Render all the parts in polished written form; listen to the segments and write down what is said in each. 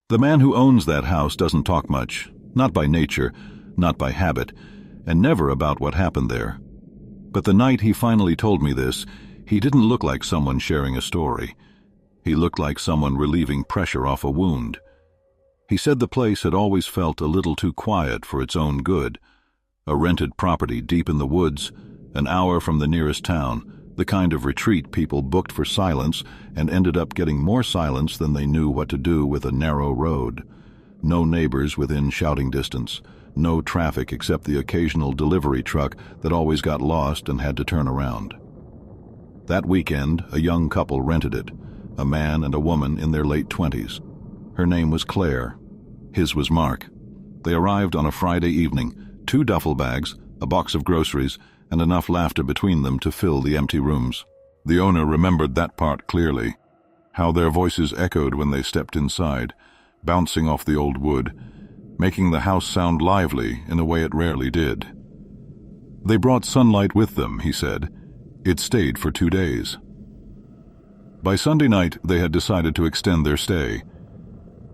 The man who owns that house doesn't talk much, not by nature, not by habit, and never about what happened there. But the night he finally told me this, he didn't look like someone sharing a story. He looked like someone relieving pressure off a wound. He said the place had always felt a little too quiet for its own good. A rented property deep in the woods, an hour from the nearest town, the kind of retreat people booked for silence and ended up getting more silence than they knew what to do with a narrow road. No neighbors within shouting distance, no traffic except the occasional delivery truck that always got lost and had to turn around. That weekend, a young couple rented it, a man and a woman in their late 20s. Her name was Claire. His was Mark. They arrived on a Friday evening, 2 duffel bags, a box of groceries, and enough laughter between them to fill the empty rooms. The owner remembered that part clearly, how their voices echoed when they stepped inside, bouncing off the old wood, making the house sound lively in a way it rarely did. They brought sunlight with them, he said. It stayed for 2 days. By Sunday night, they had decided to extend their stay.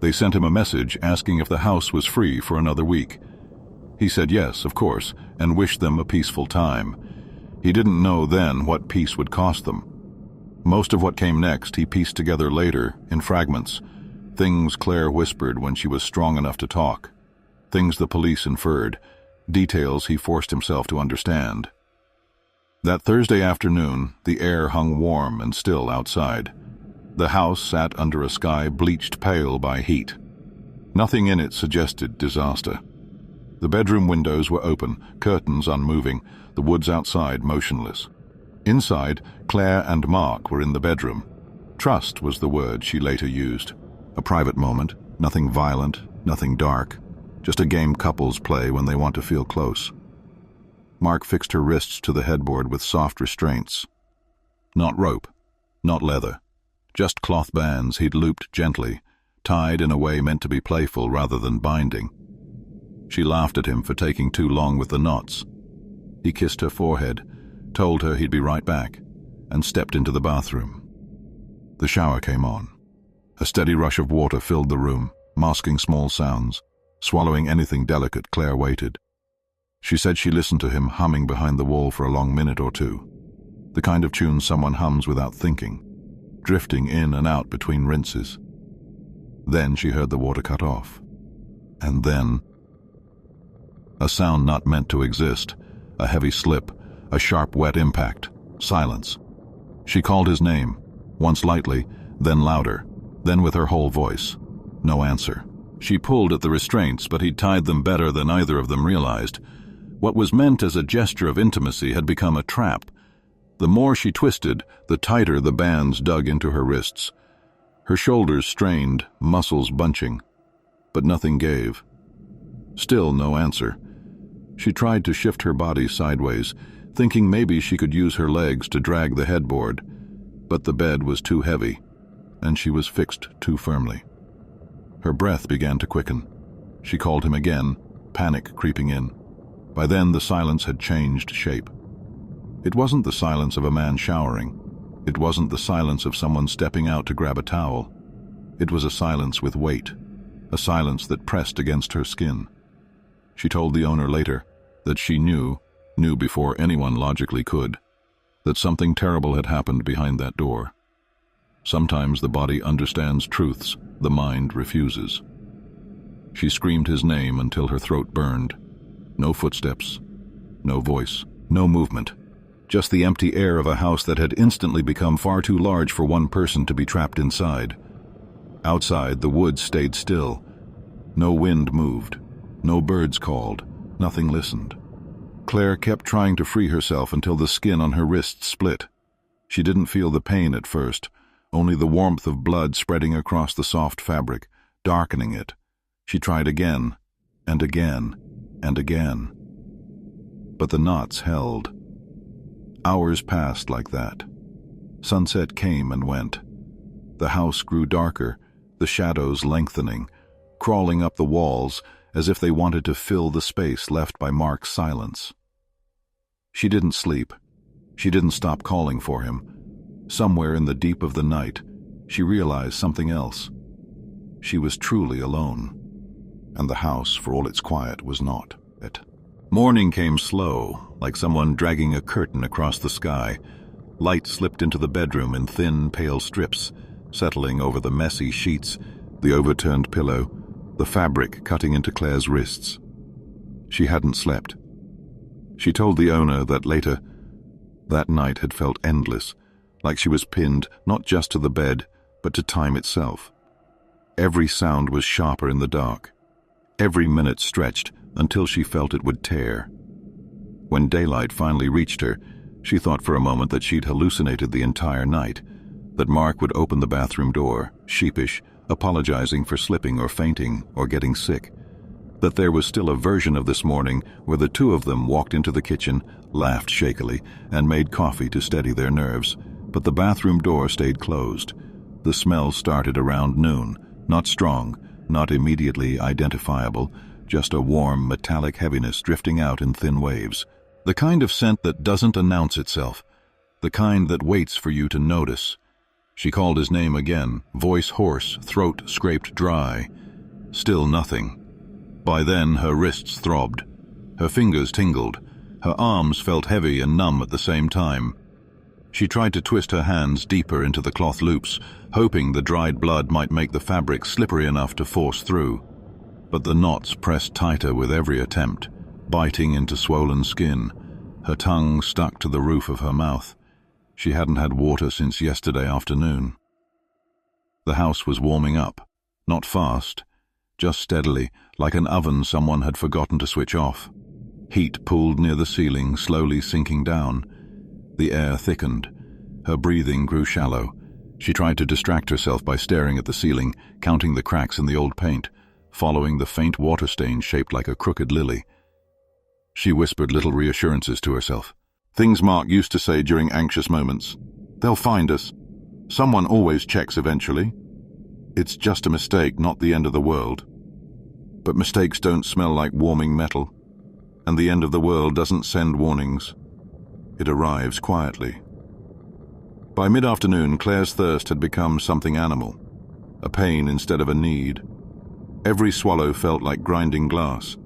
They sent him a message asking if the house was free for another week. He said yes, of course, and wished them a peaceful time. He didn't know then what peace would cost them. Most of what came next he pieced together later, in fragments. Things Claire whispered when she was strong enough to talk. Things the police inferred. Details he forced himself to understand. That Thursday afternoon, the air hung warm and still outside. The house sat under a sky bleached pale by heat. Nothing in it suggested disaster. The bedroom windows were open, curtains unmoving, the woods outside motionless. Inside, Claire and Mark were in the bedroom. Trust was the word she later used. A private moment, nothing violent, nothing dark, just a game couples play when they want to feel close. Mark fixed her wrists to the headboard with soft restraints. Not rope, not leather, just cloth bands he'd looped gently, tied in a way meant to be playful rather than binding. She laughed at him for taking too long with the knots. He kissed her forehead, told her he'd be right back, and stepped into the bathroom. The shower came on. A steady rush of water filled the room, masking small sounds. Swallowing anything delicate, Claire waited. She said she listened to him humming behind the wall for a long minute or two. The kind of tune someone hums without thinking, drifting in and out between rinses. Then she heard the water cut off. And then a sound not meant to exist, a heavy slip, a sharp wet impact, silence. She called his name, once lightly, then louder, then with her whole voice. No answer. She pulled at the restraints, but he'd tied them better than either of them realized. What was meant as a gesture of intimacy had become a trap. The more she twisted, the tighter the bands dug into her wrists. Her shoulders strained, muscles bunching. But nothing gave. Still no answer. She tried to shift her body sideways, thinking maybe she could use her legs to drag the headboard. But the bed was too heavy, and she was fixed too firmly. Her breath began to quicken. She called him again, panic creeping in. By then the silence had changed shape. It wasn't the silence of a man showering. It wasn't the silence of someone stepping out to grab a towel. It was a silence with weight, a silence that pressed against her skin. She told the owner later that she knew before anyone logically could, that something terrible had happened behind that door. Sometimes the body understands truths the mind refuses. She screamed his name until her throat burned. No footsteps, no voice, no movement. Just the empty air of a house that had instantly become far too large for one person to be trapped inside. Outside, the woods stayed still. No wind moved. No birds called. Nothing listened. Claire kept trying to free herself until the skin on her wrist split. She didn't feel the pain at first, only the warmth of blood spreading across the soft fabric, darkening it. She tried again, and again, and again. But the knots held. Hours passed like that. Sunset came and went. The house grew darker, the shadows lengthening, crawling up the walls as if they wanted to fill the space left by Mark's silence. She didn't sleep. She didn't stop calling for him. Somewhere in the deep of the night, she realized something else. She was truly alone. And the house, for all its quiet, was not it. Morning came slow, like someone dragging a curtain across the sky. Light slipped into the bedroom in thin, pale strips, settling over the messy sheets, the overturned pillow, the fabric cutting into Claire's wrists. She hadn't slept. She told the owner that later, that night had felt endless, like she was pinned not just to the bed, but to time itself. Every sound was sharper in the dark. Every minute stretched until she felt it would tear. When daylight finally reached her, she thought for a moment that she'd hallucinated the entire night, that Mark would open the bathroom door, sheepish, apologizing for slipping or fainting or getting sick, that there was still a version of this morning where the two of them walked into the kitchen, laughed shakily, and made coffee to steady their nerves, but the bathroom door stayed closed. The smell started around noon, not strong, not immediately identifiable, just a warm, metallic heaviness drifting out in thin waves. The kind of scent that doesn't announce itself, the kind that waits for you to notice. She called his name again, voice hoarse, throat scraped dry. Still nothing. By then her wrists throbbed. Her fingers tingled. Her arms felt heavy and numb at the same time. She tried to twist her hands deeper into the cloth loops, hoping the dried blood might make the fabric slippery enough to force through. But the knots pressed tighter with every attempt, biting into swollen skin. Her tongue stuck to the roof of her mouth. She hadn't had water since yesterday afternoon. The house was warming up, not fast, just steadily, like an oven someone had forgotten to switch off. Heat pooled near the ceiling, slowly sinking down. The air thickened. Her breathing grew shallow. She tried to distract herself by staring at the ceiling, counting the cracks in the old paint, following the faint water stain shaped like a crooked lily. She whispered little reassurances to herself. Things Mark used to say during anxious moments. They'll find us. Someone always checks eventually. It's just a mistake, not the end of the world. But mistakes don't smell like warming metal, and the end of the world doesn't send warnings. It arrives quietly. By mid-afternoon, Claire's thirst had become something animal, a pain instead of a need. Every swallow felt like grinding glass.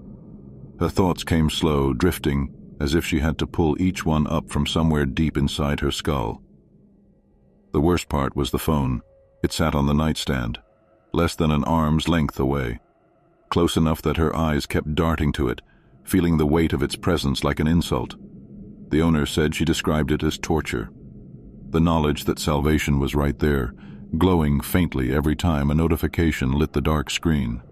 Her thoughts came slow, drifting, as if she had to pull each one up from somewhere deep inside her skull. The worst part was the phone. It sat on the nightstand, less than an arm's length away, close enough that her eyes kept darting to it, feeling the weight of its presence like an insult. The owner said she described it as torture. The knowledge that salvation was right there, glowing faintly every time a notification lit the dark screen.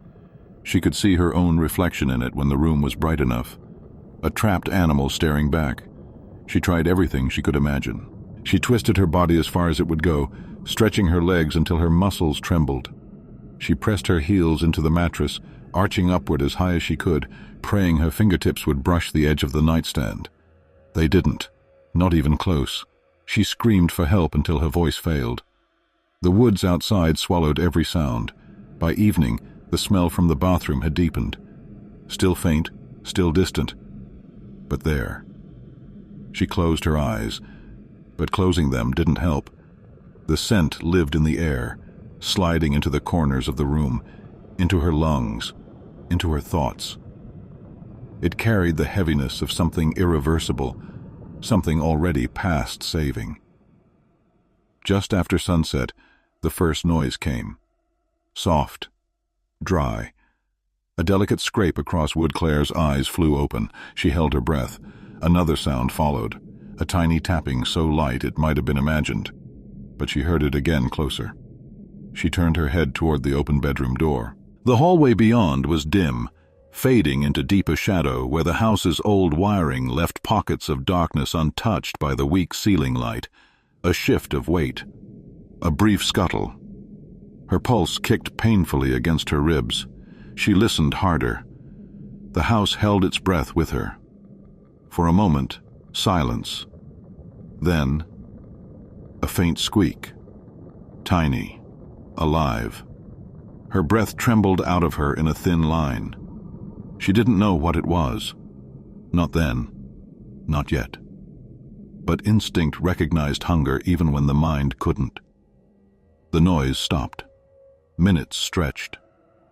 She could see her own reflection in it when the room was bright enough. A trapped animal staring back. She tried everything she could imagine. She twisted her body as far as it would go, stretching her legs until her muscles trembled. She pressed her heels into the mattress, arching upward as high as she could, praying her fingertips would brush the edge of the nightstand. They didn't, not even close. She screamed for help until her voice failed. The woods outside swallowed every sound. By evening, the smell from the bathroom had deepened. Still faint, still distant, but there. She closed her eyes, but closing them didn't help. The scent lived in the air, sliding into the corners of the room, into her lungs, into her thoughts. It carried the heaviness of something irreversible, something already past saving. Just after sunset, the first noise came. Soft, dry. A delicate scrape across Wood Claire's eyes flew open. She held her breath. Another sound followed, a tiny tapping so light it might have been imagined. But she heard it again closer. She turned her head toward the open bedroom door. The hallway beyond was dim, fading into deeper shadow where the house's old wiring left pockets of darkness untouched by the weak ceiling light. A shift of weight. A brief scuttle. Her pulse kicked painfully against her ribs. She listened harder. The house held its breath with her. For a moment, silence. Then, a faint squeak. Tiny. Alive. Her breath trembled out of her in a thin line. She didn't know what it was. Not then. Not yet. But instinct recognized hunger even when the mind couldn't. The noise stopped. Minutes stretched.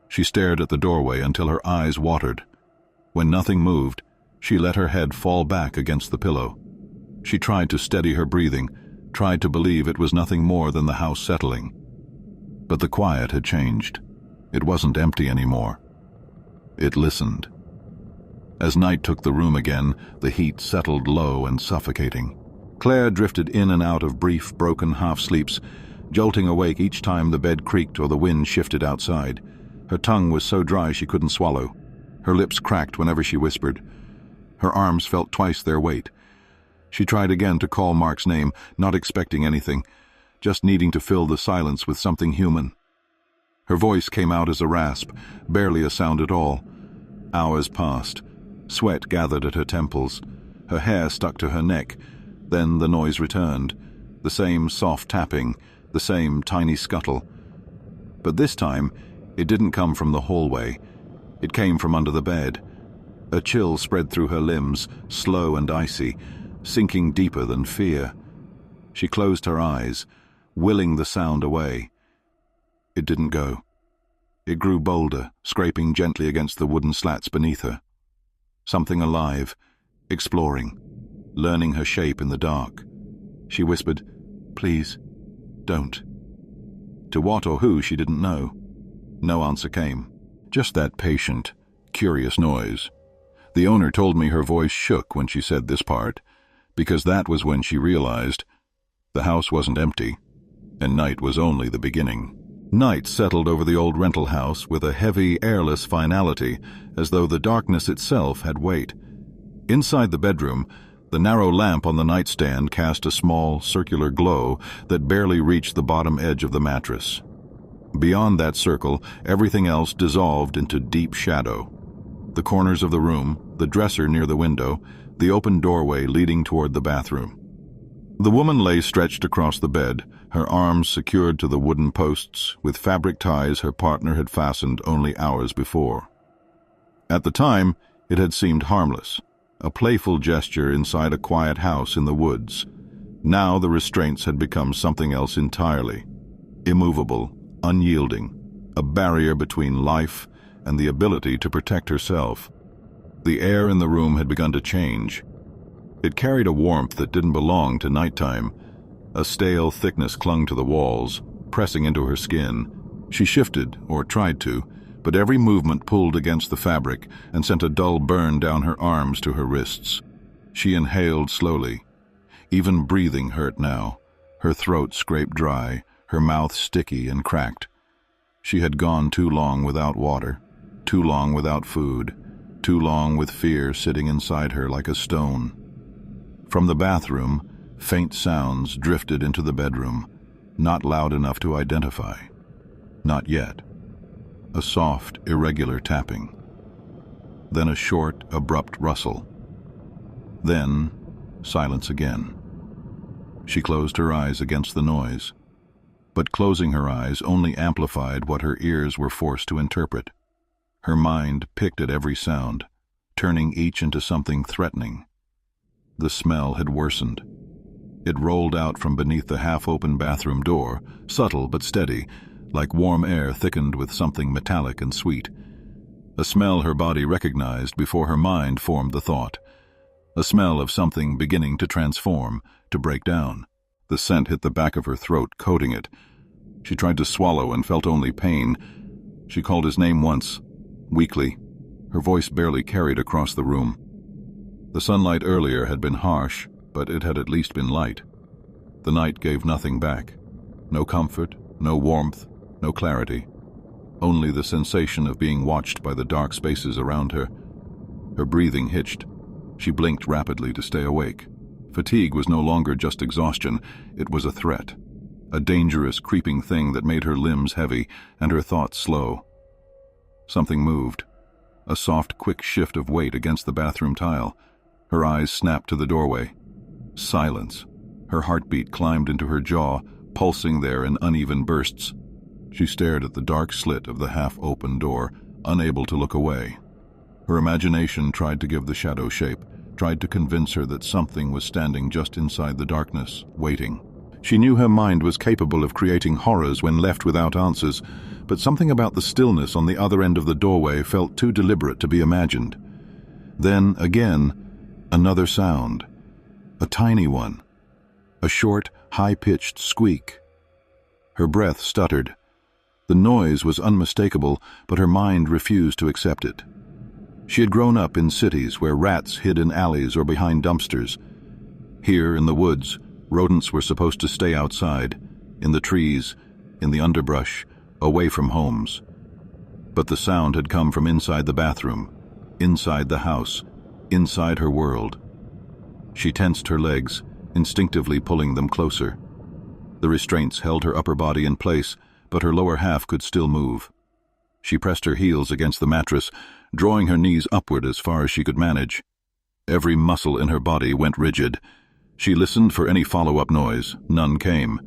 She stared at the doorway until her eyes watered. When nothing moved, she let her head fall back against the pillow. She tried to steady her breathing, tried to believe it was nothing more than the house settling. But the quiet had changed. It wasn't empty anymore. It listened. As night took the room again, the heat settled low and suffocating. Claire drifted in and out of brief, broken half-sleeps, jolting awake each time the bed creaked or the wind shifted outside. Her tongue was so dry she couldn't swallow. Her lips cracked whenever she whispered. Her arms felt twice their weight. She tried again to call Mark's name, not expecting anything, just needing to fill the silence with something human. Her voice came out as a rasp, barely a sound at all. Hours passed. Sweat gathered at her temples. Her hair stuck to her neck. Then the noise returned. The same soft tapping, the same tiny scuttle. But this time, it didn't come from the hallway. It came from under the bed. A chill spread through her limbs, slow and icy, sinking deeper than fear. She closed her eyes, willing the sound away. It didn't go. It grew bolder, scraping gently against the wooden slats beneath her. Something alive, exploring, learning her shape in the dark. She whispered, "Please, don't." To what or who she didn't know. No answer came. Just that patient, curious noise. The owner told me her voice shook when she said this part, because that was when she realized the house wasn't empty, and night was only the beginning. Night settled over the old rental house with a heavy, airless finality, as though the darkness itself had weight. Inside the bedroom, the narrow lamp on the nightstand cast a small, circular glow that barely reached the bottom edge of the mattress. Beyond that circle, everything else dissolved into deep shadow. The corners of the room, the dresser near the window, the open doorway leading toward the bathroom. The woman lay stretched across the bed, her arms secured to the wooden posts with fabric ties her partner had fastened only hours before. At the time, it had seemed harmless, a playful gesture inside a quiet house in the woods. Now the restraints had become something else entirely. Immovable, unyielding, a barrier between life and the ability to protect herself. The air in the room had begun to change. It carried a warmth that didn't belong to nighttime. A stale thickness clung to the walls, pressing into her skin. She shifted, or tried to, but every movement pulled against the fabric and sent a dull burn down her arms to her wrists. She inhaled slowly. Even breathing hurt now, her throat scraped dry, her mouth sticky and cracked. She had gone too long without water, too long without food, too long with fear sitting inside her like a stone. From the bathroom, faint sounds drifted into the bedroom, not loud enough to identify. Not yet. A soft, irregular tapping. Then a short, abrupt rustle. Then, silence again. She closed her eyes against the noise, but closing her eyes only amplified what her ears were forced to interpret. Her mind picked at every sound, turning each into something threatening. The smell had worsened. It rolled out from beneath the half-open bathroom door, subtle but steady, like warm air thickened with something metallic and sweet. A smell her body recognized before her mind formed the thought. A smell of something beginning to transform, to break down. The scent hit the back of her throat, coating it. She tried to swallow and felt only pain. She called his name once, weakly. Her voice barely carried across the room. The sunlight earlier had been harsh, but it had at least been light. The night gave nothing back. No comfort, no warmth, no clarity. Only the sensation of being watched by the dark spaces around her. Her breathing hitched. She blinked rapidly to stay awake. Fatigue was no longer just exhaustion, it was a threat. A dangerous, creeping thing that made her limbs heavy and her thoughts slow. Something moved. A soft, quick shift of weight against the bathroom tile. Her eyes snapped to the doorway. Silence. Her heartbeat climbed into her jaw, pulsing there in uneven bursts. She stared at the dark slit of the half-open door, unable to look away. Her imagination tried to give the shadow shape, tried to convince her that something was standing just inside the darkness, waiting. She knew her mind was capable of creating horrors when left without answers, but something about the stillness on the other end of the doorway felt too deliberate to be imagined. Then, again, another sound. A tiny one. A short, high-pitched squeak. Her breath stuttered. The noise was unmistakable, but her mind refused to accept it. She had grown up in cities where rats hid in alleys or behind dumpsters. Here, in the woods, rodents were supposed to stay outside, in the trees, in the underbrush, away from homes. But the sound had come from inside the bathroom, inside the house, inside her world. She tensed her legs, instinctively pulling them closer. The restraints held her upper body in place, but her lower half could still move. She pressed her heels against the mattress, drawing her knees upward as far as she could manage. Every muscle in her body went rigid. She listened for any follow-up noise. None came.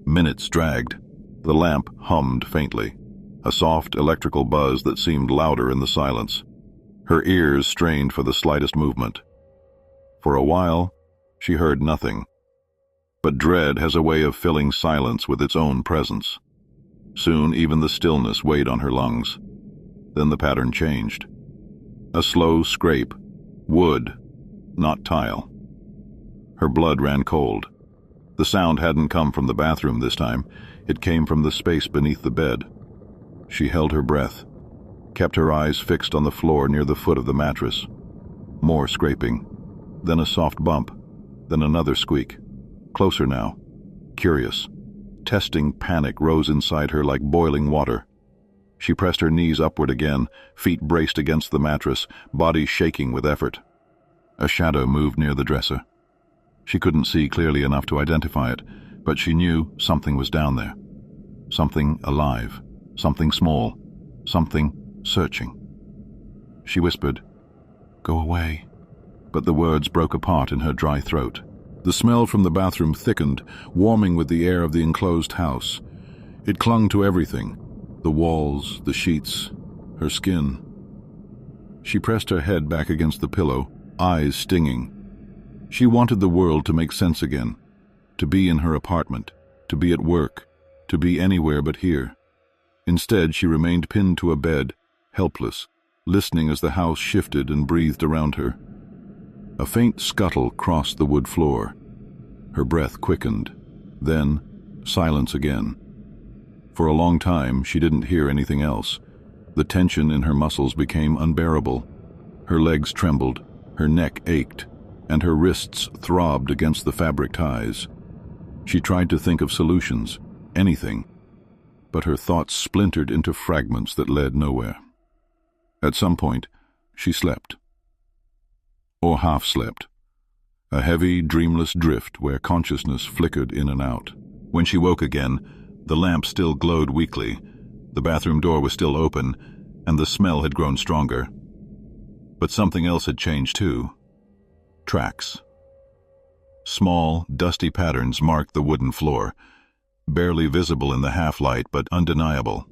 Minutes dragged. The lamp hummed faintly, a soft electrical buzz that seemed louder in the silence. Her ears strained for the slightest movement. For a while, she heard nothing. But dread has a way of filling silence with its own presence. Soon even the stillness weighed on her lungs. Then the pattern changed. A slow scrape. Wood, not tile. Her blood ran cold. The sound hadn't come from the bathroom this time. It came from the space beneath the bed. She held her breath, kept her eyes fixed on the floor near the foot of the mattress. More scraping. Then a soft bump. Then another squeak. Closer now. Curious. Testing panic rose inside her like boiling water. She pressed her knees upward again, feet braced against the mattress, body shaking with effort. A shadow moved near the dresser. She couldn't see clearly enough to identify it, but she knew something was down there. Something alive. Something small. Something searching. She whispered, "Go away." But the words broke apart in her dry throat. The smell from the bathroom thickened, warming with the air of the enclosed house. It clung to everything, the walls, the sheets, her skin. She pressed her head back against the pillow, eyes stinging. She wanted the world to make sense again, to be in her apartment, to be at work, to be anywhere but here. Instead, she remained pinned to a bed, helpless, listening as the house shifted and breathed around her. A faint scuttle crossed the wood floor. Her breath quickened. Then, silence again. For a long time, she didn't hear anything else. The tension in her muscles became unbearable. Her legs trembled, her neck ached, and her wrists throbbed against the fabric ties. She tried to think of solutions, anything, but her thoughts splintered into fragments that led nowhere. At some point, she slept. Or half-slept. A heavy, dreamless drift where consciousness flickered in and out. When she woke again, the lamp still glowed weakly, the bathroom door was still open, and the smell had grown stronger. But something else had changed too. Tracks. Small, dusty patterns marked the wooden floor, barely visible in the half-light but undeniable.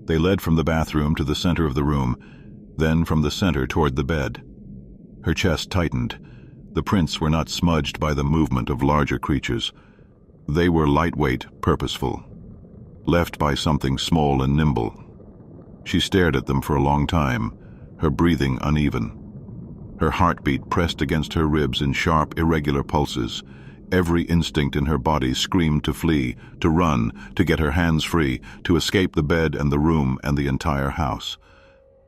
They led from the bathroom to the center of the room, then from the center toward the bed. Her chest tightened. The prints were not smudged by the movement of larger creatures. They were lightweight, purposeful, left by something small and nimble. She stared at them for a long time, her breathing uneven. Her heartbeat pressed against her ribs in sharp, irregular pulses. Every instinct in her body screamed to flee, to run, to get her hands free, to escape the bed and the room and the entire house.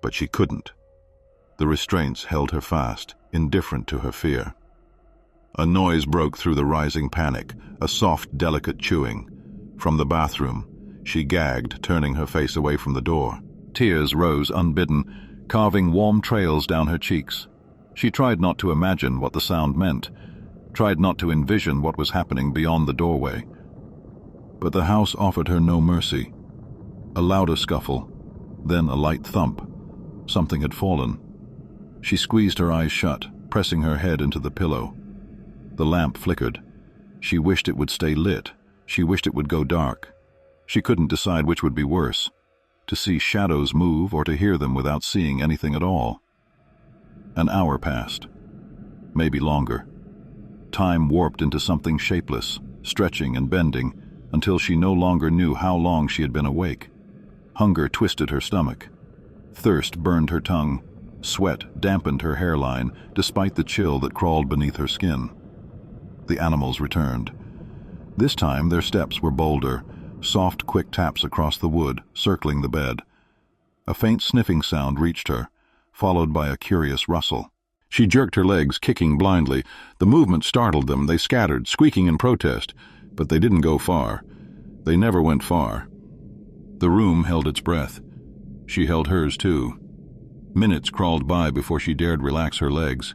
But she couldn't. The restraints held her fast, indifferent to her fear. A noise broke through the rising panic, a soft, delicate chewing. From the bathroom, she gagged, turning her face away from the door. Tears rose unbidden, carving warm trails down her cheeks. She tried not to imagine what the sound meant, tried not to envision what was happening beyond the doorway. But the house offered her no mercy. A louder scuffle, then a light thump. Something had fallen. She squeezed her eyes shut, pressing her head into the pillow. The lamp flickered. She wished it would stay lit. She wished it would go dark. She couldn't decide which would be worse, to see shadows move or to hear them without seeing anything at all. An hour passed, maybe longer. Time warped into something shapeless, stretching and bending, until she no longer knew how long she had been awake. Hunger twisted her stomach. Thirst burned her tongue. Sweat dampened her hairline, despite the chill that crawled beneath her skin. The animals returned. This time their steps were bolder, soft, quick taps across the wood, circling the bed. A faint sniffing sound reached her, followed by a curious rustle. She jerked her legs, kicking blindly. The movement startled them. They scattered, squeaking in protest, but they didn't go far. They never went far. The room held its breath. She held hers too. Minutes crawled by before she dared relax her legs.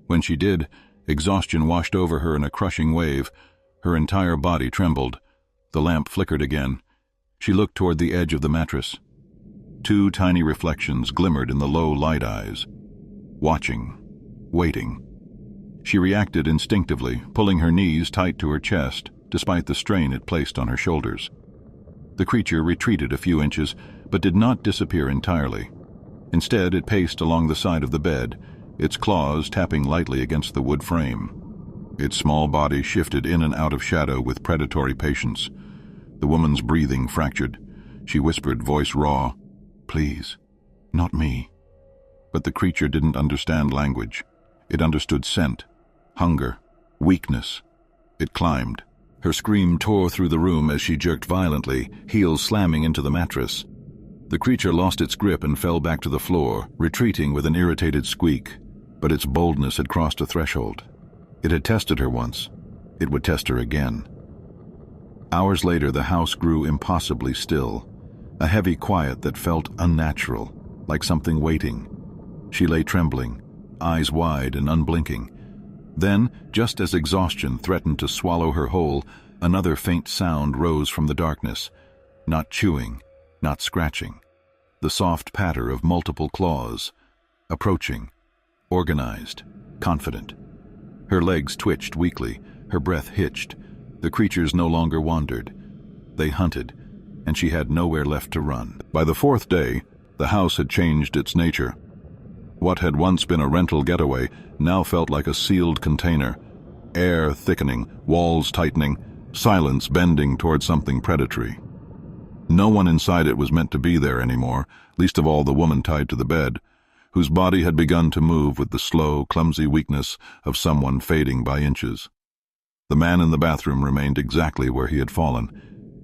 When she did, exhaustion washed over her in a crushing wave. Her entire body trembled. The lamp flickered again. She looked toward the edge of the mattress. Two tiny reflections glimmered in the low light eyes. Watching. Waiting. She reacted instinctively, pulling her knees tight to her chest, despite the strain it placed on her shoulders. The creature retreated a few inches, but did not disappear entirely. Instead, it paced along the side of the bed, its claws tapping lightly against the wood frame. Its small body shifted in and out of shadow with predatory patience. The woman's breathing fractured. She whispered, voice raw, "Please, not me." But the creature didn't understand language. It understood scent, hunger, weakness. It climbed. Her scream tore through the room as she jerked violently, heels slamming into the mattress. The creature lost its grip and fell back to the floor, retreating with an irritated squeak. But its boldness had crossed a threshold. It had tested her once. It would test her again. Hours later, the house grew impossibly still, a heavy quiet that felt unnatural, like something waiting. She lay trembling, eyes wide and unblinking. Then, just as exhaustion threatened to swallow her whole, another faint sound rose from the darkness. Not chewing, not scratching. The soft patter of multiple claws. Approaching. Organized. Confident. Her legs twitched weakly. Her breath hitched. The creatures no longer wandered. They hunted, and she had nowhere left to run. By the fourth day, the house had changed its nature. What had once been a rental getaway now felt like a sealed container. Air thickening, walls tightening, silence bending toward something predatory. No one inside it was meant to be there anymore, least of all the woman tied to the bed, whose body had begun to move with the slow, clumsy weakness of someone fading by inches. The man in the bathroom remained exactly where he had fallen.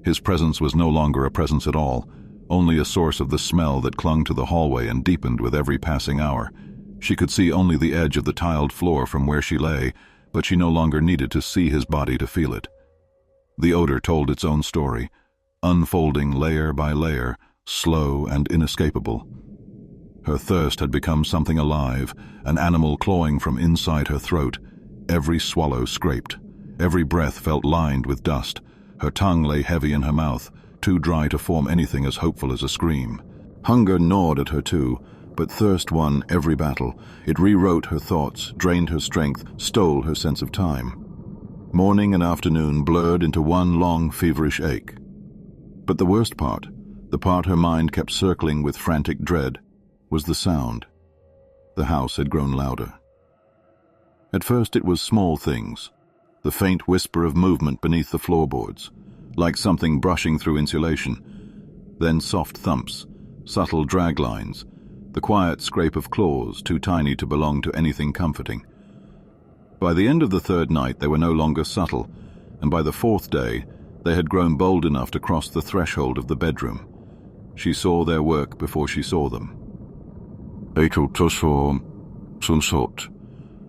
His presence was no longer a presence at all, only a source of the smell that clung to the hallway and deepened with every passing hour. She could see only the edge of the tiled floor from where she lay, but she no longer needed to see his body to feel it. The odor told its own story, unfolding layer by layer, slow and inescapable. Her thirst had become something alive, an animal clawing from inside her throat. Every swallow scraped. Every breath felt lined with dust. Her tongue lay heavy in her mouth, too dry to form anything as hopeful as a scream. Hunger gnawed at her too, but thirst won every battle. It rewrote her thoughts, drained her strength, stole her sense of time. Morning and afternoon blurred into one long, feverish ache. But the worst part, the part her mind kept circling with frantic dread, was the sound. The house had grown louder. At first it was small things, the faint whisper of movement beneath the floorboards, like something brushing through insulation. Then soft thumps, subtle drag lines, the quiet scrape of claws too tiny to belong to anything comforting. By the end of the third night they were no longer subtle, and by the fourth day they had grown bold enough to cross the threshold of the bedroom. She saw their work before she saw them.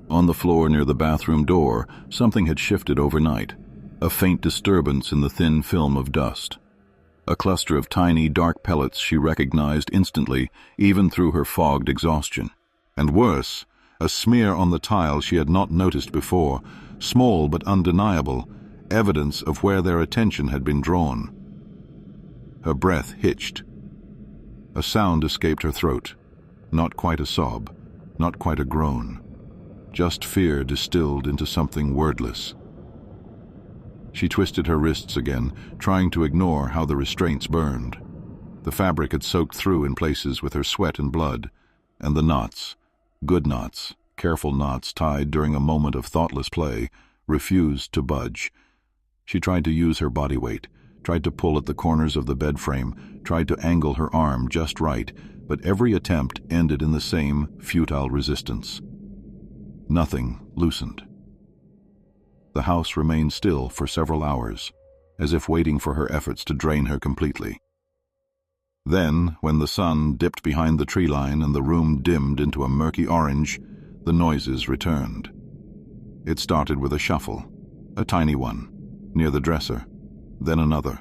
On the floor near the bathroom door, something had shifted overnight, a faint disturbance in the thin film of dust. A cluster of tiny, dark pellets she recognized instantly, even through her fogged exhaustion. And worse, a smear on the tile she had not noticed before, small but undeniable, evidence of where their attention had been drawn. Her breath hitched. A sound escaped her throat. Not quite a sob, not quite a groan. Just fear distilled into something wordless. She twisted her wrists again, trying to ignore how the restraints burned. The fabric had soaked through in places with her sweat and blood, and the knots, good knots, careful knots tied during a moment of thoughtless play, refused to budge. She tried to use her body weight, tried to pull at the corners of the bed frame, tried to angle her arm just right, but every attempt ended in the same futile resistance. Nothing loosened. The house remained still for several hours, as if waiting for her efforts to drain her completely. Then, when the sun dipped behind the tree line and the room dimmed into a murky orange, the noises returned. It started with a shuffle, a tiny one, near the dresser, then another,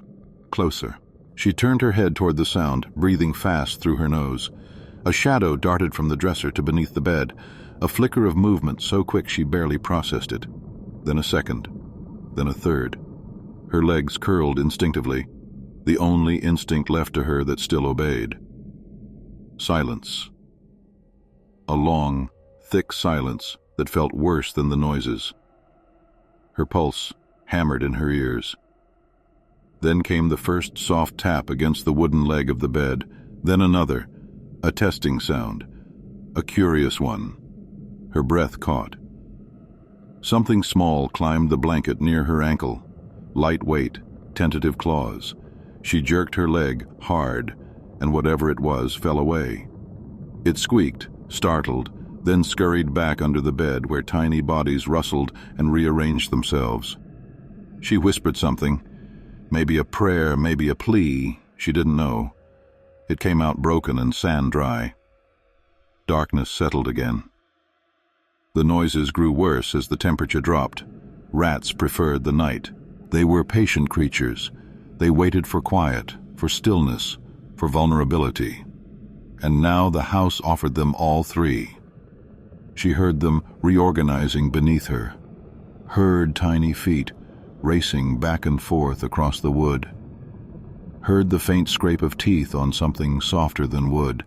closer. She turned her head toward the sound, breathing fast through her nose. A shadow darted from the dresser to beneath the bed, a flicker of movement so quick she barely processed it. Then a second, then a third. Her legs curled instinctively, the only instinct left to her that still obeyed. Silence. A long, thick silence that felt worse than the noises. Her pulse hammered in her ears. Then came the first soft tap against the wooden leg of the bed, then another, a testing sound, a curious one. Her breath caught. Something small climbed the blanket near her ankle, lightweight, tentative claws. She jerked her leg hard, and whatever it was fell away. It squeaked, startled, then scurried back under the bed where tiny bodies rustled and rearranged themselves. She whispered something, maybe a prayer, maybe a plea, she didn't know. It came out broken and sand-dry. Darkness settled again. The noises grew worse as the temperature dropped. Rats preferred the night. They were patient creatures. They waited for quiet, for stillness, for vulnerability. And now the house offered them all three. She heard them reorganizing beneath her, heard tiny feet racing back and forth across the wood, heard the faint scrape of teeth on something softer than wood,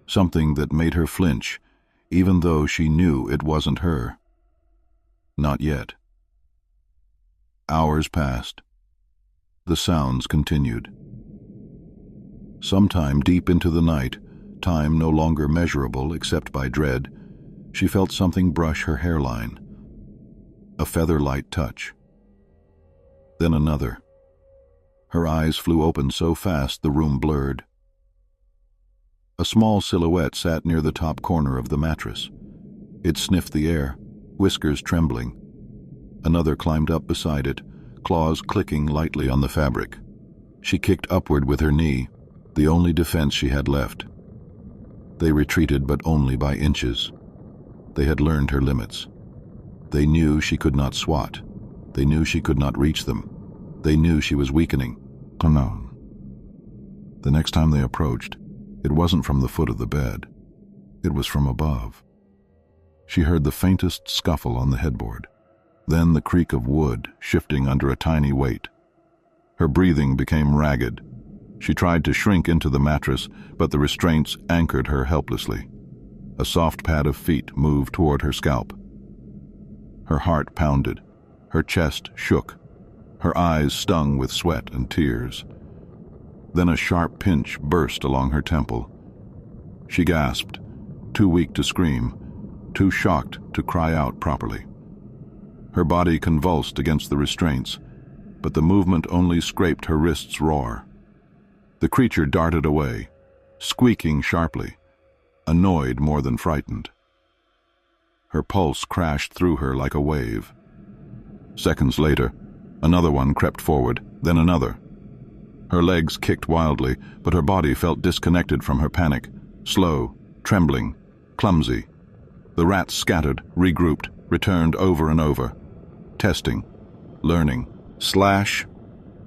something that made her flinch, even though she knew it wasn't her. Not yet. Hours passed. The sounds continued. Sometime deep into the night, time no longer measurable except by dread, she felt something brush her hairline. A feather-light touch. Then another. Her eyes flew open so fast the room blurred. A small silhouette sat near the top corner of the mattress. It sniffed the air, whiskers trembling. Another climbed up beside it, claws clicking lightly on the fabric. She kicked upward with her knee, the only defense she had left. They retreated, but only by inches. They had learned her limits. They knew she could not swat. They knew she could not reach them. They knew she was weakening. Oh no. The next time they approached, it wasn't from the foot of the bed. It was from above. She heard the faintest scuffle on the headboard, then the creak of wood shifting under a tiny weight. Her breathing became ragged. She tried to shrink into the mattress, but the restraints anchored her helplessly. A soft pad of feet moved toward her scalp. Her heart pounded. Her chest shook. Her eyes stung with sweat and tears. Then a sharp pinch burst along her temple. She gasped, too weak to scream, too shocked to cry out properly. Her body convulsed against the restraints, but the movement only scraped her wrists raw. The creature darted away, squeaking sharply, annoyed more than frightened. Her pulse crashed through her like a wave. Seconds later, another one crept forward, then another. Her legs kicked wildly, but her body felt disconnected from her panic, slow, trembling, clumsy. The rats scattered, regrouped, returned over and over. Testing, learning. Slash!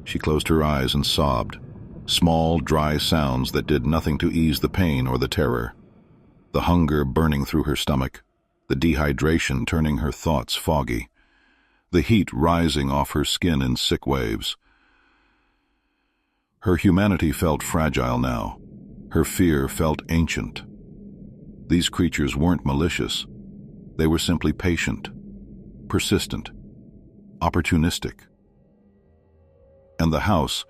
She closed her eyes and sobbed. Small, dry sounds that did nothing to ease the pain or the terror. The hunger burning through her stomach, the dehydration turning her thoughts foggy, the heat rising off her skin in sick waves. Her humanity felt fragile now. Her fear felt ancient. These creatures weren't malicious. They were simply patient, persistent, opportunistic. And the house,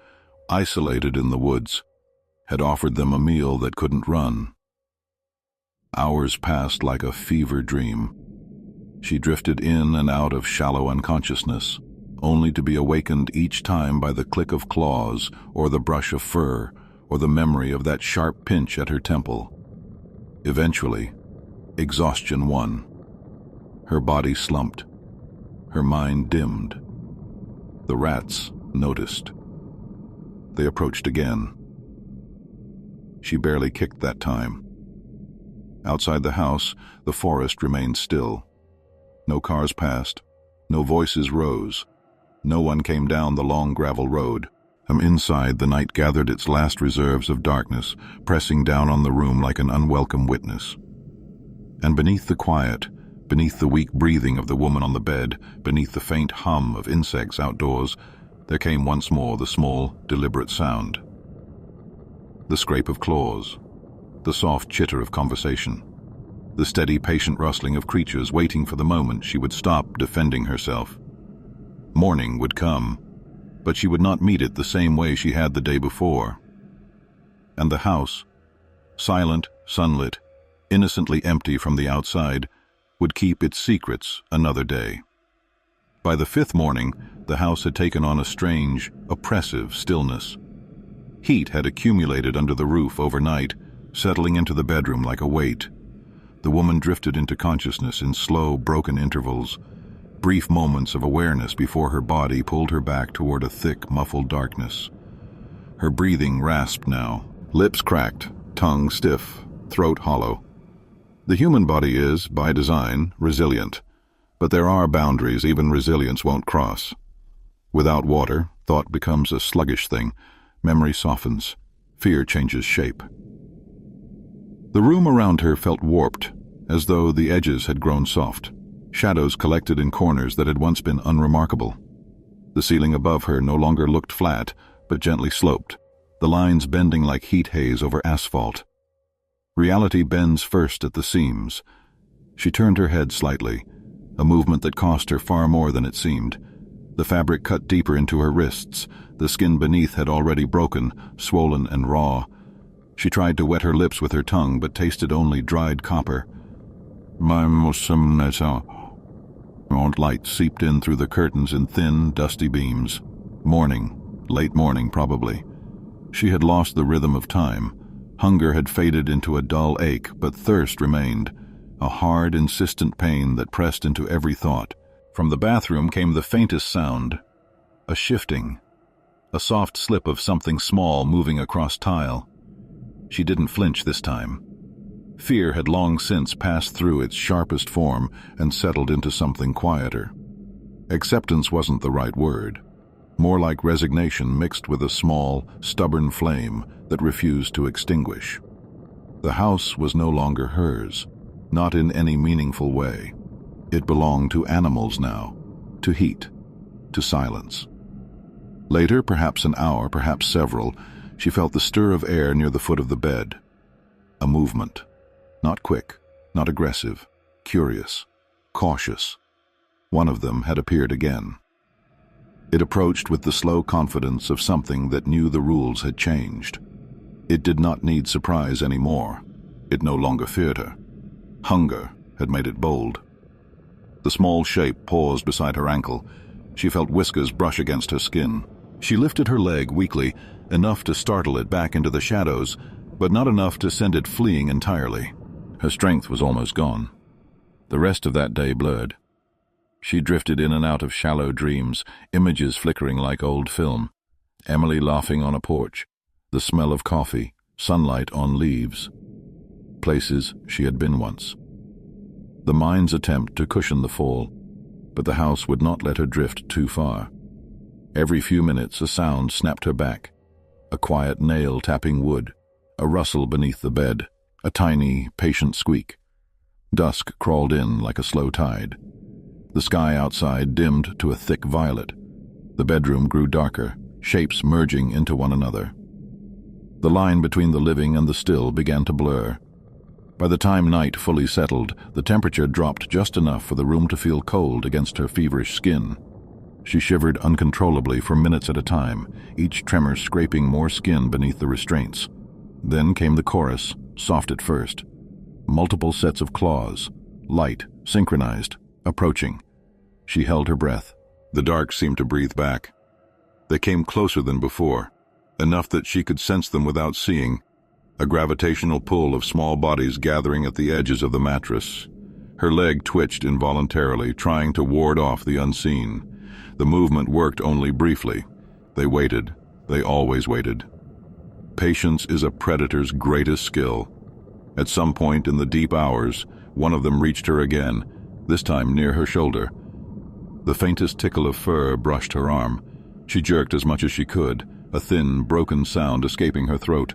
isolated in the woods, had offered them a meal that couldn't run. Hours passed like a fever dream. She drifted in and out of shallow unconsciousness, only to be awakened each time by the click of claws or the brush of fur or the memory of that sharp pinch at her temple. Eventually, exhaustion won. Her body slumped. Her mind dimmed. The rats noticed. They approached again. She barely kicked that time. Outside the house, the forest remained still. No cars passed. No voices rose. No one came down the long gravel road. From inside, the night gathered its last reserves of darkness, pressing down on the room like an unwelcome witness. And beneath the quiet, beneath the weak breathing of the woman on the bed, beneath the faint hum of insects outdoors, there came once more the small, deliberate sound. The scrape of claws, the soft chitter of conversation, the steady, patient rustling of creatures waiting for the moment she would stop defending herself. Morning would come, but she would not meet it the same way she had the day before. And the house, silent, sunlit, innocently empty from the outside, would keep its secrets another day. By the fifth morning, the house had taken on a strange, oppressive stillness. Heat had accumulated under the roof overnight, settling into the bedroom like a weight. The woman drifted into consciousness in slow, broken intervals, brief moments of awareness before her body pulled her back toward a thick, muffled darkness. Her breathing rasped now, lips cracked, tongue stiff, throat hollow. The human body is, by design, resilient, but there are boundaries even resilience won't cross. Without water, thought becomes a sluggish thing, memory softens, fear changes shape. The room around her felt warped, as though the edges had grown soft. Shadows collected in corners that had once been unremarkable. The ceiling above her no longer looked flat, but gently sloped, the lines bending like heat haze over asphalt. Reality bends first at the seams. She turned her head slightly, a movement that cost her far more than it seemed. The fabric cut deeper into her wrists. The skin beneath had already broken, swollen and raw. She tried to wet her lips with her tongue, but tasted only dried copper. Light seeped in through the curtains in thin, dusty beams. Morning, late morning probably. She had lost the rhythm of time. Hunger had faded into a dull ache, but thirst remained, a hard, insistent pain that pressed into every thought. From the bathroom came the faintest sound, a shifting, a soft slip of something small moving across tile. She didn't flinch this time. Fear had long since passed through its sharpest form and settled into something quieter. Acceptance wasn't the right word. More like resignation mixed with a small, stubborn flame that refused to extinguish. The house was no longer hers, not in any meaningful way. It belonged to animals now, to heat, to silence. Later, perhaps an hour, perhaps several, she felt the stir of air near the foot of the bed. A movement. Not quick, not aggressive, curious, cautious. One of them had appeared again. It approached with the slow confidence of something that knew the rules had changed. It did not need surprise anymore. It no longer feared her. Hunger had made it bold. The small shape paused beside her ankle. She felt whiskers brush against her skin. She lifted her leg weakly, enough to startle it back into the shadows, but not enough to send it fleeing entirely. Her strength was almost gone. The rest of that day blurred. She drifted in and out of shallow dreams, images flickering like old film. Emily laughing on a porch, the smell of coffee, sunlight on leaves. Places she had been once. The mind's attempt to cushion the fall, but the house would not let her drift too far. Every few minutes a sound snapped her back. A quiet nail tapping wood, a rustle beneath the bed, a tiny, patient squeak. Dusk crawled in like a slow tide. The sky outside dimmed to a thick violet. The bedroom grew darker, shapes merging into one another. The line between the living and the still began to blur. By the time night fully settled, the temperature dropped just enough for the room to feel cold against her feverish skin. She shivered uncontrollably for minutes at a time, each tremor scraping more skin beneath the restraints. Then came the chorus, soft at first. Multiple sets of claws, light, synchronized, approaching. She held her breath, The dark seemed to breathe back. They came closer than before, enough that she could sense them without seeing, a gravitational pull of small bodies gathering at the edges of the mattress. Her leg twitched involuntarily, trying to ward off the unseen. The movement worked only briefly. They waited. They always waited. Patience is a predator's greatest skill. At some point in the deep hours, one of them reached her again, this time near her shoulder. The faintest tickle of fur brushed her arm. She jerked as much as she could, a thin, broken sound escaping her throat.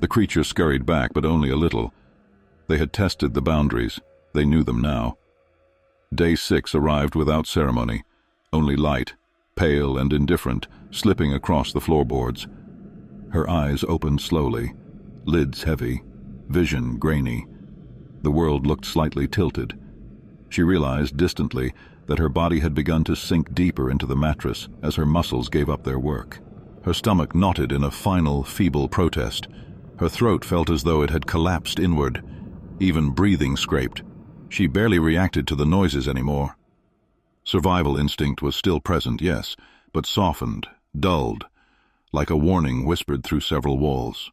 The creature scurried back, but only a little. They had tested the boundaries. They knew them now. Day 6 arrived without ceremony, only light, pale and indifferent, slipping across the floorboards. Her eyes opened slowly, lids heavy, vision grainy. The world looked slightly tilted. She realized distantly that her body had begun to sink deeper into the mattress as her muscles gave up their work. Her stomach knotted in a final, feeble protest. Her throat felt as though it had collapsed inward. Even breathing scraped. She barely reacted to the noises anymore. Survival instinct was still present, yes, but softened, dulled, like a warning whispered through several walls.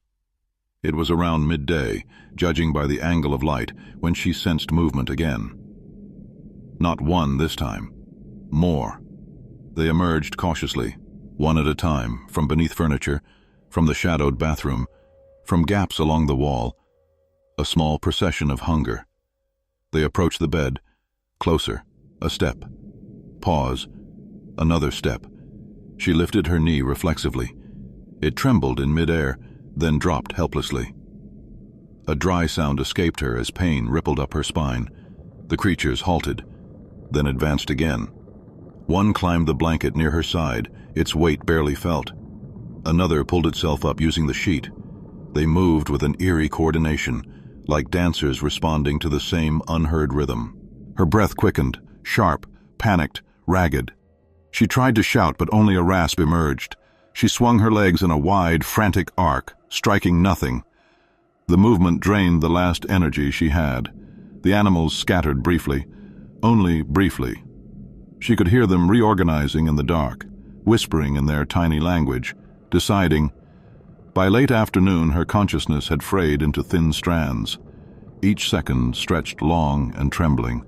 It was around midday, judging by the angle of light, when she sensed movement again. Not one this time. More. They emerged cautiously, one at a time, from beneath furniture, from the shadowed bathroom, from gaps along the wall, a small procession of hunger. They approached the bed, closer, a step. Pause, another step. She lifted her knee reflexively. It trembled in midair, then dropped helplessly. A dry sound escaped her as pain rippled up her spine. The creatures halted, then advanced again. One climbed the blanket near her side, its weight barely felt. Another pulled itself up using the sheet. They moved with an eerie coordination, like dancers responding to the same unheard rhythm. Her breath quickened, sharp, panicked, ragged. She tried to shout, but only a rasp emerged. She swung her legs in a wide, frantic arc, striking nothing. The movement drained the last energy she had. The animals scattered briefly, only briefly. She could hear them reorganizing in the dark, whispering in their tiny language, deciding. By late afternoon, her consciousness had frayed into thin strands. Each second stretched long and trembling.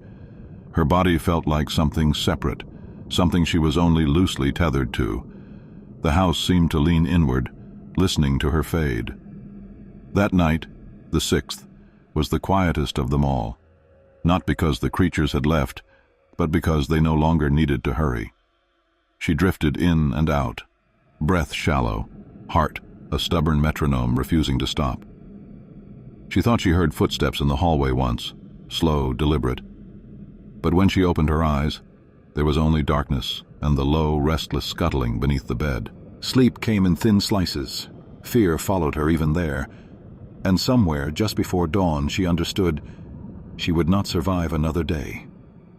Her body felt like something separate, something she was only loosely tethered to. The house seemed to lean inward, listening to her fade. That night, the 6th, was the quietest of them all, not because the creatures had left, but because they no longer needed to hurry. She drifted in and out, breath shallow, heart a stubborn metronome refusing to stop. She thought she heard footsteps in the hallway once, slow, deliberate. But when she opened her eyes, there was only darkness and the low, restless scuttling beneath the bed. Sleep came in thin slices. Fear followed her even there. And somewhere, just before dawn, she understood she would not survive another day.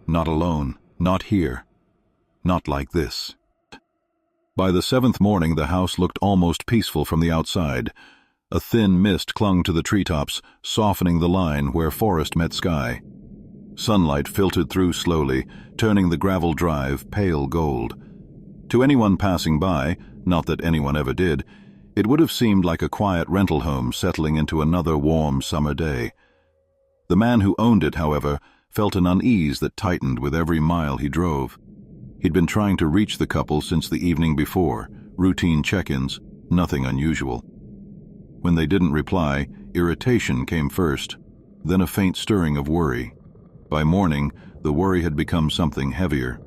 Not alone, not here, not like this. By the 7th morning, the house looked almost peaceful from the outside. A thin mist clung to the treetops, softening the line where forest met sky. Sunlight filtered through slowly, turning the gravel drive pale gold. To anyone passing by, not that anyone ever did, it would have seemed like a quiet rental home settling into another warm summer day. The man who owned it, however, felt an unease that tightened with every mile he drove. He'd been trying to reach the couple since the evening before, routine check-ins, nothing unusual. When they didn't reply, irritation came first, then a faint stirring of worry. By morning, the worry had become something heavier.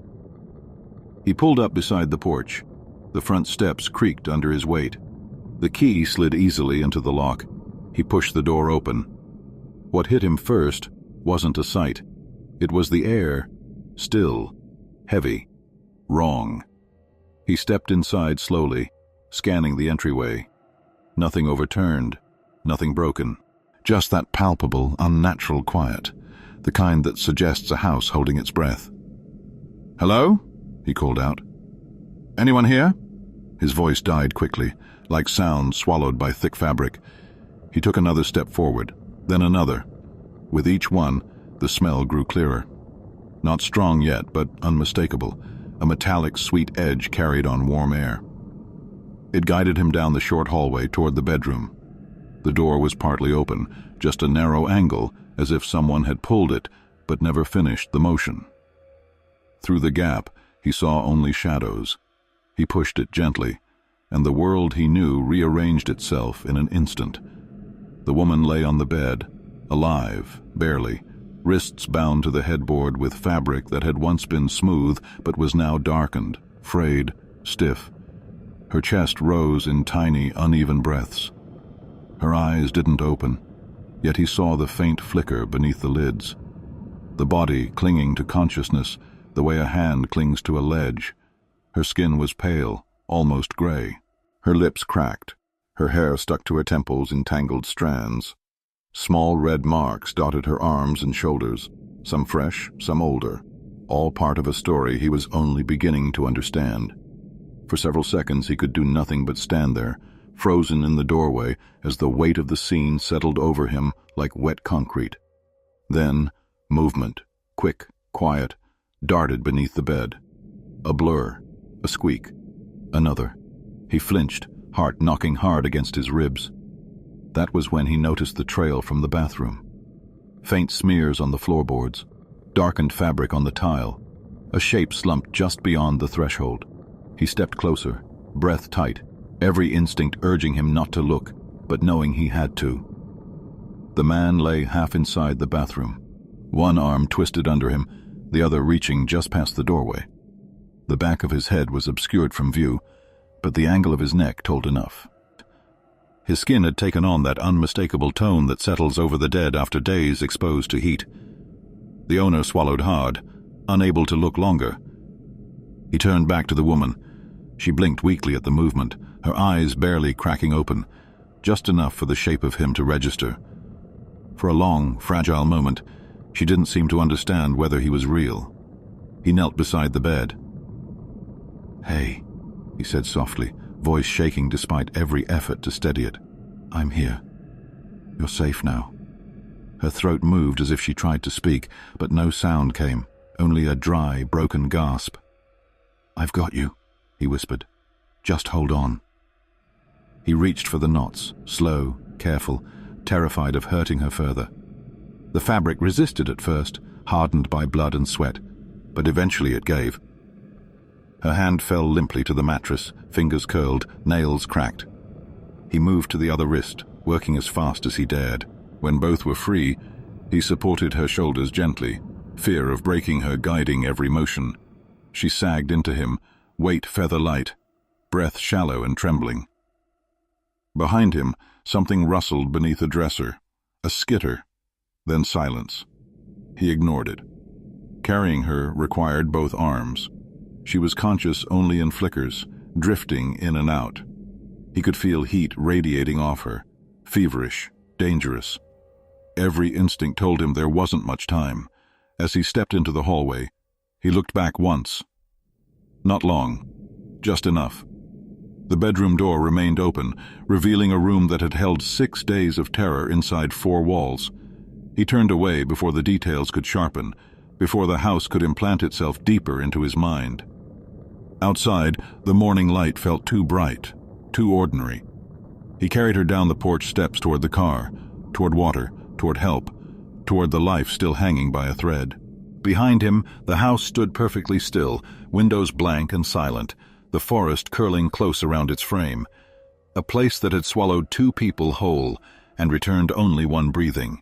He pulled up beside the porch. The front steps creaked under his weight. The key slid easily into the lock. He pushed the door open. What hit him first wasn't a sight. It was the air, still, heavy, wrong. He stepped inside slowly, scanning the entryway. Nothing overturned, nothing broken. Just that palpable, unnatural quiet, the kind that suggests a house holding its breath. "Hello?" he called out. "Anyone here?" His voice died quickly, like sound swallowed by thick fabric. He took another step forward, then another. With each one, the smell grew clearer. Not strong yet, but unmistakable. a metallic sweet edge carried on warm air. It guided him down the short hallway toward the bedroom. The door was partly open, just a narrow angle, as if someone had pulled it, but never finished the motion. Through the gap, he saw only shadows. He pushed it gently, and the world he knew rearranged itself in an instant. The woman lay on the bed, alive, barely, wrists bound to the headboard with fabric that had once been smooth but was now darkened, frayed, stiff. Her chest rose in tiny, uneven breaths. Her eyes didn't open, yet he saw the faint flicker beneath the lids. The body clinging to consciousness the way a hand clings to a ledge. Her skin was pale, almost gray. Her lips cracked. Her hair stuck to her temples in tangled strands. Small red marks dotted her arms and shoulders, some fresh, some older, all part of a story he was only beginning to understand. For several seconds he could do nothing but stand there, frozen in the doorway as the weight of the scene settled over him like wet concrete. Then, movement, quick, quiet, darted beneath the bed. A blur, a squeak, another. He flinched, heart knocking hard against his ribs. That was when he noticed the trail from the bathroom. Faint smears on the floorboards, darkened fabric on the tile, a shape slumped just beyond the threshold. He stepped closer, breath tight, every instinct urging him not to look, but knowing he had to. The man lay half inside the bathroom, one arm twisted under him, the other reaching just past the doorway. The back of his head was obscured from view, but the angle of his neck told enough. His skin had taken on that unmistakable tone that settles over the dead after days exposed to heat. The owner swallowed hard, unable to look longer. He turned back to the woman. She blinked weakly at the movement, her eyes barely cracking open, just enough for the shape of him to register. For a long, fragile moment, she didn't seem to understand whether he was real. He knelt beside the bed. "Hey," he said softly, voice shaking despite every effort to steady it. "I'm here. You're safe now." Her throat moved as if she tried to speak, but no sound came, only a dry, broken gasp. "I've got you," he whispered. "Just hold on." He reached for the knots, slow, careful, terrified of hurting her further. The fabric resisted at first, hardened by blood and sweat, but eventually it gave. Her hand fell limply to the mattress, fingers curled, nails cracked. He moved to the other wrist, working as fast as he dared. When both were free, he supported her shoulders gently, fear of breaking her guiding every motion. She sagged into him, weight feather light, breath shallow and trembling. Behind him, something rustled beneath a dresser, a skitter, then silence. He ignored it. Carrying her required both arms. She was conscious only in flickers, drifting in and out. He could feel heat radiating off her, feverish, dangerous. Every instinct told him there wasn't much time. As he stepped into the hallway, he looked back once. Not long, just enough. The bedroom door remained open, revealing a room that had held 6 days of terror inside 4 walls. He turned away before the details could sharpen, before the house could implant itself deeper into his mind. Outside, the morning light felt too bright, too ordinary. He carried her down the porch steps toward the car, toward water, toward help, toward the life still hanging by a thread. Behind him, the house stood perfectly still, windows blank and silent, the forest curling close around its frame. A place that had swallowed 2 people whole and returned only one breathing.